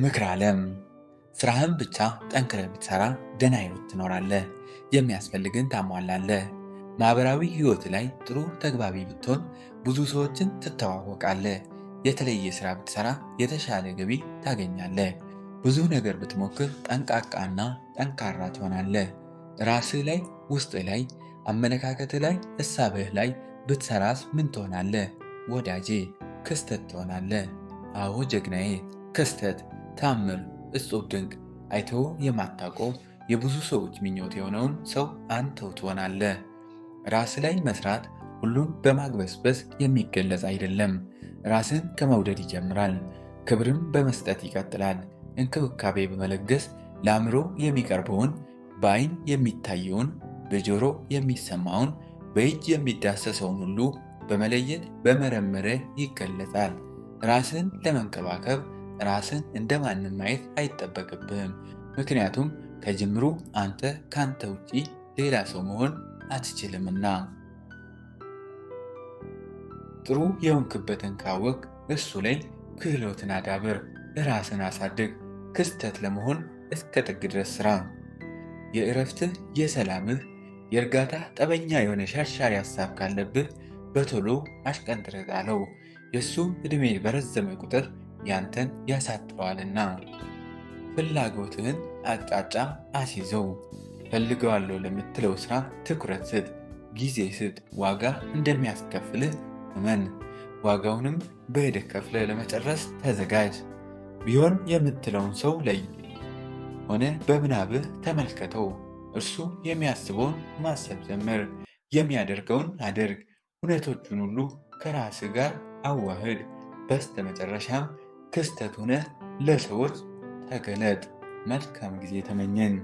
ምክር ዓለም ስራህን ብቻ ጠንክረህ ብትሰራ ደህና ህይወት ትኖራለህ። የሚያስፈልግን ታሟላለህ። ማህበራዊ ህይወት ላይ ጥሩ ተግባቢ ብትሆን ብዙ ሰዎችን ትተዋወቃለህ። የተለየ ስራ ብትሰራ የተሻለ ገቢ ታገኛለህ። ብዙ ነገር ብትሞክር ጠንቃቃና ጠንካራ ትሆናለህ። ራስህ ላይ፣ ውስጥህ ላይ፣ አመለካከትህ ላይ፣ እሳብህ ላይ ብትሰራስ ምን ትሆናለህ? ወዳጄ ክስተት ትሆናለህ። አዎ ጀግናዬ ክስተት፣ ታምር፣ እጹብ ድንቅ አይተው የማታውቀው የብዙ ሰዎች ምኞት የሆነውን ሰው አንተው ትሆናለህ። ራስ ላይ መስራት ሁሉን በማግበስበስ የሚገለጽ አይደለም። ራስን ከመውደድ ይጀምራል። ክብርን በመስጠት ይቀጥላል። እንክብካቤ በመለገስ ለአእምሮ የሚቀርበውን፣ በአይን የሚታየውን፣ በጆሮ የሚሰማውን፣ በእጅ የሚዳሰሰውን ሁሉ በመለየት በመረመረ ይገለጻል። ራስን ለመንከባከብ ራስን እንደማንም ማየት አይጠበቅብህም። ምክንያቱም ከጅምሩ አንተ ካንተ ውጪ ሌላ ሰው መሆን አትችልምና። ጥሩ የሆንክበትን ካወቅ እሱ ላይ ክህሎትን አዳብር፣ ራስን አሳድግ። ክስተት ለመሆን እስከ ጥግ ድረስ ስራ። የእረፍትህ፣ የሰላምህ፣ የእርጋታ ጠበኛ የሆነ ሻሻሪ ሀሳብ ካለብህ በቶሎ አሽቀንጥረህ ጣለው። የእሱ ዕድሜ በረዘመ ቁጥር ያንተን ያሳጥረዋልና። ፍላጎትህን አቅጣጫ አስይዘው። ፈልገዋለሁ ለምትለው ስራ ትኩረት ስጥ፣ ጊዜ ስጥ። ዋጋ እንደሚያስከፍልህ እመን። ዋጋውንም በሂደት ከፍለህ ለመጨረስ ተዘጋጅ። ቢሆን የምትለውን ሰው ለይ ሆነ በምናብህ ተመልከተው። እርሱ የሚያስበውን ማሰብ ጀምር። የሚያደርገውን አድርግ። እውነቶቹን ሁሉ ከራስህ ጋር አዋህድ። በስተመጨረሻም ክስተት ሆነህ ለሰዎች ተገለጥ። መልካም ጊዜ ተመኘን።